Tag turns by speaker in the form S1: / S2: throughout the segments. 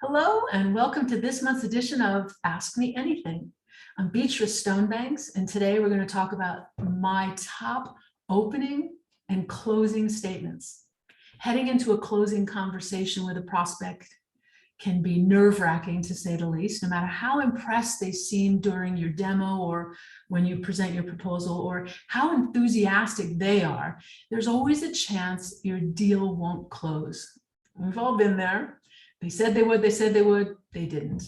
S1: Hello and welcome to this month's edition of Ask Me Anything. I'm Beatrice Stonebanks, and today we're going to talk about my top opening and closing statements. Heading into a closing conversation with a prospect can be nerve-wracking, to say the least, no matter how impressed they seem during your demo or when you present your proposal or how enthusiastic they are. There's always a chance your deal won't close. We've all been there. They said they would, they didn't.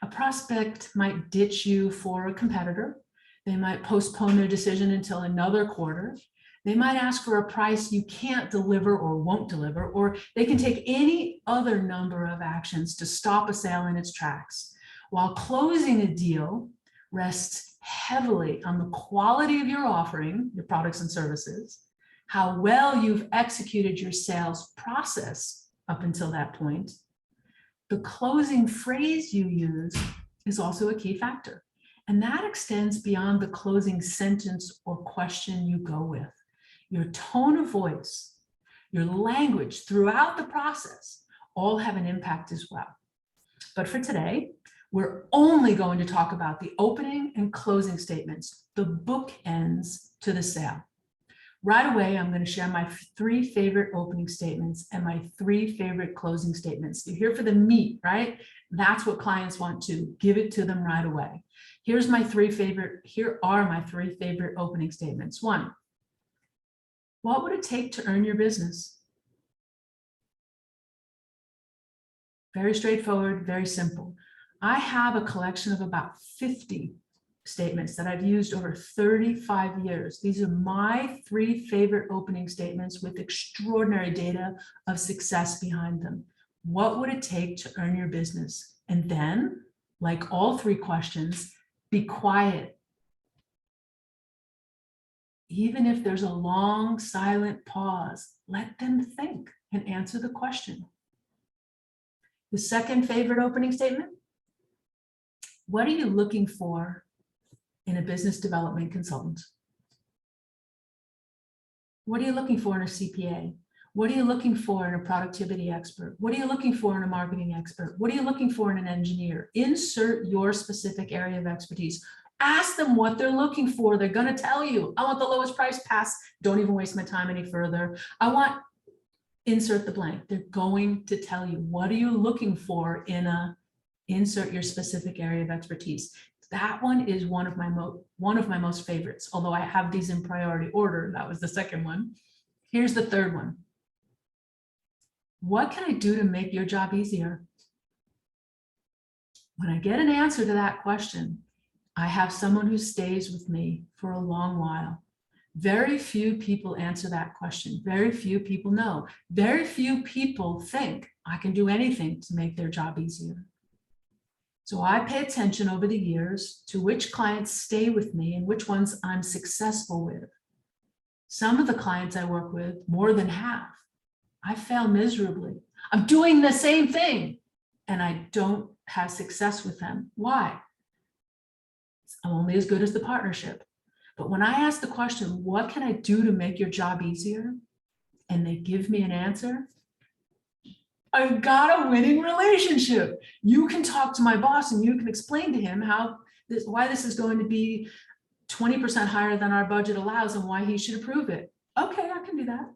S1: A prospect might ditch you for a competitor. They might postpone their decision until another quarter. They might ask for a price you can't deliver or won't deliver, or they can take any other number of actions to stop a sale in its tracks. While closing a deal rests heavily on the quality of your offering, your products and services, how well you've executed your sales process up until that point. The closing phrase you use is also a key factor, and that extends beyond the closing sentence or question you go with. Your tone of voice, your language throughout the process all have an impact as well. But for today, we're only going to talk about the opening and closing statements, the bookends to the sale. Right away, I'm going to share my 3 favorite opening statements and my 3 favorite closing statements. You're here for the meat, right? That's what clients want to give it to them right away. Here are my 3 favorite opening statements. 1, what would it take to earn your business? Very straightforward, very simple. I have a collection of about 50 statements that I've used over 35 years. These are my 3 favorite opening statements with extraordinary data of success behind them. What would it take to earn your business? And then, like all 3 questions, be quiet. Even if there's a long, silent pause, let them think and answer the question. The second favorite opening statement, what are you looking for in a business development consultant? What are you looking for in a CPA? What are you looking for in a productivity expert? What are you looking for in a marketing expert? What are you looking for in an engineer? Insert your specific area of expertise. Ask them what they're looking for. They're going to tell you. I want the lowest price, pass. Don't even waste my time any further. I want, insert the blank. They're going to tell you. What are you looking for in a, insert your specific area of expertise. That one is one of my most favorites, although I have these in priority order. That was the second one. Here's the third one. What can I do to make your job easier? When I get an answer to that question, I have someone who stays with me for a long while. Very few people answer that question. Very few people know. Very few people think I can do anything to make their job easier. So I pay attention over the years to which clients stay with me and which ones I'm successful with. Some of the clients I work with, more than half, I fail miserably. I'm doing the same thing and I don't have success with them. Why? I'm only as good as the partnership. But when I ask the question, what can I do to make your job easier? And they give me an answer, I've got a winning relationship. You can talk to my boss and you can explain to him why this is going to be 20% higher than our budget allows and why he should approve it. Okay, I can do that.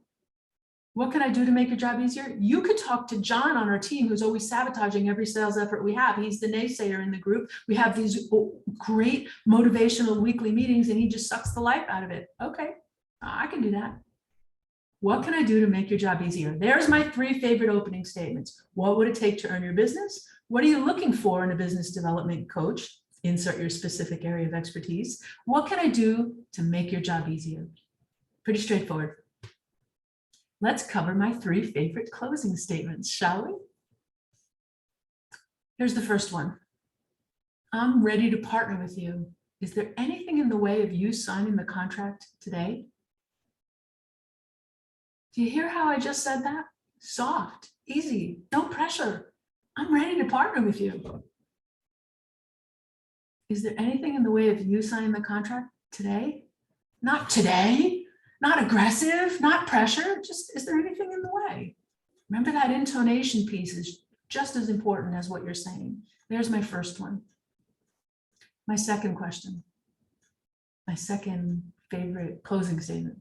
S1: What can I do to make your job easier? You could talk to John on our team, who's always sabotaging every sales effort we have. He's the naysayer in the group. We have these great motivational weekly meetings and he just sucks the life out of it. Okay, I can do that. What can I do to make your job easier? There's my 3 favorite opening statements. What would it take to earn your business? What are you looking for in a business development coach? Insert your specific area of expertise. What can I do to make your job easier? Pretty straightforward. Let's cover my 3 favorite closing statements, shall we? Here's the first one. I'm ready to partner with you. Is there anything in the way of you signing the contract today? Do you hear how I just said that? Soft, easy, no pressure. I'm ready to partner with you. Is there anything in the way of you signing the contract today? Not today, not aggressive, not pressure, just is there anything in the way? Remember that intonation piece is just as important as what you're saying. There's my first one. My second question, my second favorite closing statement.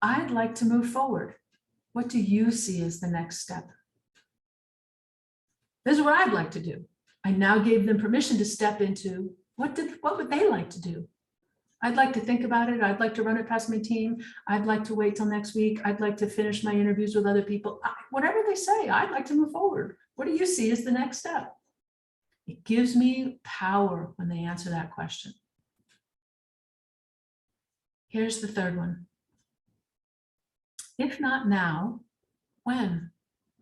S1: I'd like to move forward. What do you see as the next step? This is what I'd like to do. I now gave them permission to step into what would they like to do? I'd like to think about it. I'd like to run it past my team. I'd like to wait till next week. I'd like to finish my interviews with other people. Whatever they say, I'd like to move forward. What do you see as the next step? It gives me power when they answer that question. Here's the third one. If not now, when?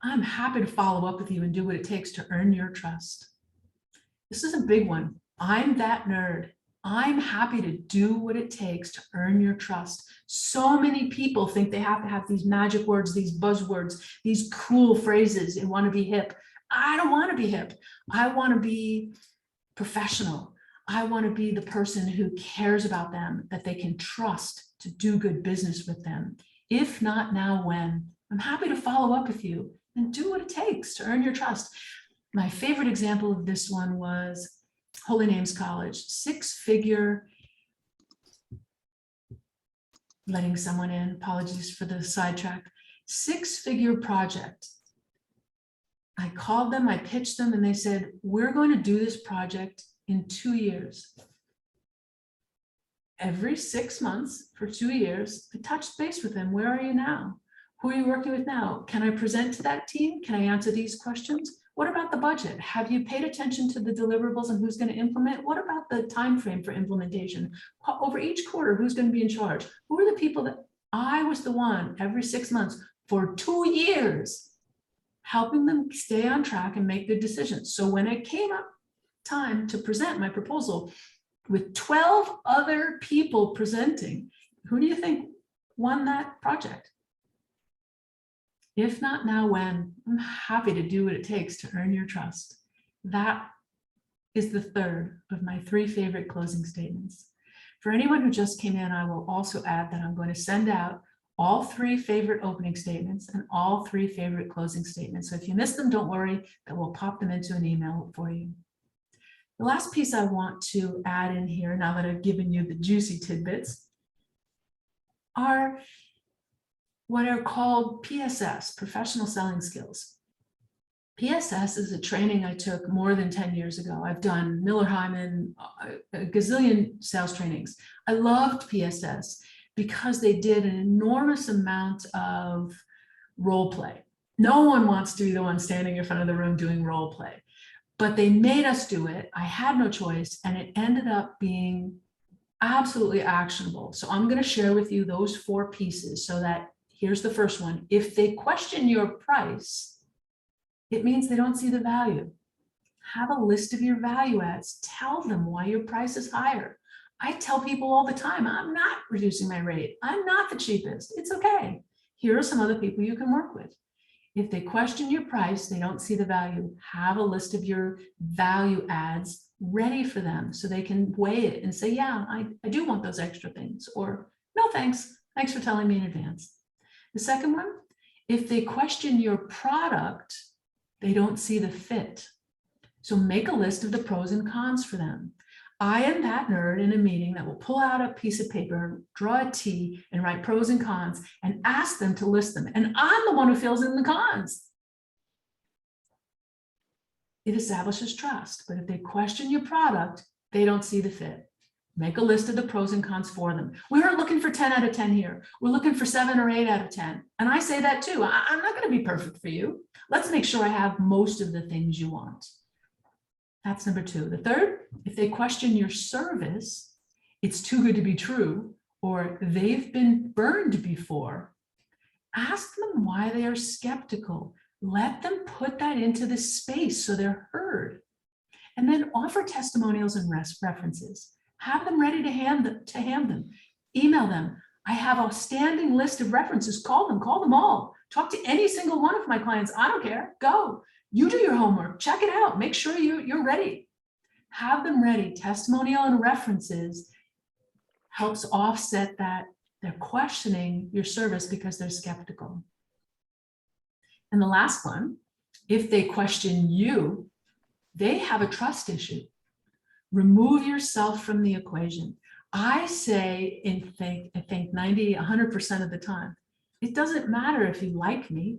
S1: I'm happy to follow up with you and do what it takes to earn your trust. This is a big one. I'm that nerd. I'm happy to do what it takes to earn your trust. So many people think they have to have these magic words, these buzzwords, these cool phrases and want to be hip. I don't want to be hip. I want to be professional. I want to be the person who cares about them, that they can trust to do good business with them. If not now, when? I'm happy to follow up with you and do what it takes to earn your trust. My favorite example of this one was Holy Names College, 6-figure, letting someone in, apologies for the sidetrack, 6-figure project. I called them, I pitched them, and they said, we're going to do this project in 2 years. Every 6 months for 2 years, I touched base with them. Where are you now? Who are you working with now? Can I present to that team? Can I answer these questions? What about the budget? Have you paid attention to the deliverables and who's going to implement? What about the time frame for implementation? Over each quarter, who's going to be in charge? Who are the people that I was the one every 6 months for 2 years, helping them stay on track and make good decisions. So when it came up time to present my proposal with 12 other people presenting, who do you think won that project? If not now, when? I'm happy to do what it takes to earn your trust. That is the third of my 3 favorite closing statements. For anyone who just came in, I will also add that I'm going to send out all 3 favorite opening statements and all 3 favorite closing statements. So if you missed them, don't worry, that we'll pop them into an email for you. The last piece I want to add in here, now that I've given you the juicy tidbits, are what are called PSS, Professional Selling Skills. PSS is a training I took more than 10 years ago. I've done Miller Heiman, a gazillion sales trainings. I loved PSS because they did an enormous amount of role play. No one wants to be the one standing in front of the room doing role play, but they made us do it. I had no choice, and it ended up being absolutely actionable. So I'm going to share with you those 4 pieces so that here's the first one. If they question your price, it means they don't see the value. Have a list of your value adds. Tell them why your price is higher. I tell people all the time, I'm not reducing my rate. I'm not the cheapest. It's okay. Here are some other people you can work with. If they question your price, they don't see the value. Have a list of your value adds ready for them so they can weigh it and say, yeah, I do want those extra things, or no, thanks. Thanks for telling me in advance. The second one, if they question your product, they don't see the fit. So make a list of the pros and cons for them. I am that nerd in a meeting that will pull out a piece of paper, draw a T, and write pros and cons and ask them to list them. And I'm the one who fills in the cons. It establishes trust. But if they question your product, they don't see the fit. Make a list of the pros and cons for them. We aren't looking for 10 out of 10 here. We're looking for 7 or 8 out of 10. And I say that too. I'm not going to be perfect for you. Let's make sure I have most of the things you want. That's number 2. The third, if they question your service, it's too good to be true, or they've been burned before, ask them why they are skeptical. Let them put that into the space so they're heard. And then offer testimonials and references. Have them ready to hand them. Email them. I have a standing list of references. Call them all. Talk to any single one of my clients. I don't care. Go. You do your homework. Check it out. Make sure you're ready. Have them ready. Testimonial and references helps offset that they're questioning your service because they're skeptical. And the last one, If they question you, they have a trust issue. Remove yourself from the equation. I say I think 90, 100% of the time, it doesn't matter if you like me.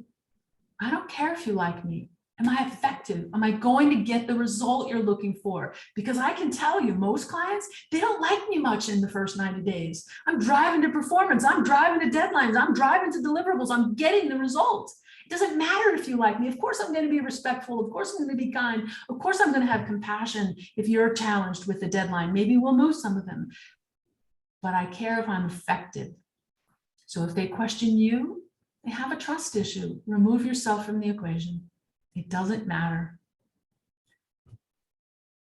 S1: I don't care if you like me. Am I effective? Am I going to get the result you're looking for? Because I can tell you, most clients, they don't like me much in the first 90 days. I'm driving to performance. I'm driving to deadlines. I'm driving to deliverables. I'm getting the results. It doesn't matter if you like me. Of course, I'm going to be respectful. Of course, I'm going to be kind. Of course, I'm going to have compassion if you're challenged with the deadline. Maybe we'll move some of them. But I care if I'm effective. So if they question you, they have a trust issue. Remove yourself from the equation. It doesn't matter.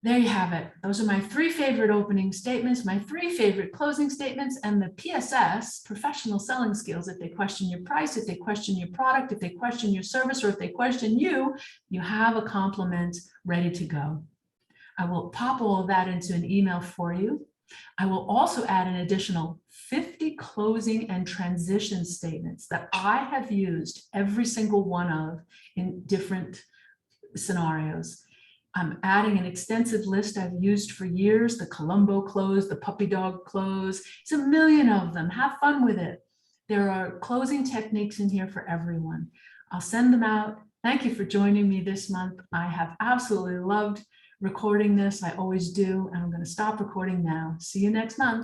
S1: There you have it. Those are my 3 favorite opening statements, my 3 favorite closing statements, and the PSS, professional selling skills. If they question your price, if they question your product, if they question your service, or if they question you, you have a compliment ready to go. I will pop all of that into an email for you. I will also add an additional 50 closing and transition statements that I have used every single one of in different scenarios. I'm adding an extensive list I've used for years, the Columbo close, the puppy dog close. It's a million of them. Have fun with it. There are closing techniques in here for everyone. I'll send them out. Thank you for joining me this month. I have absolutely loved recording this. I always do. And I'm going to stop recording now. See you next month.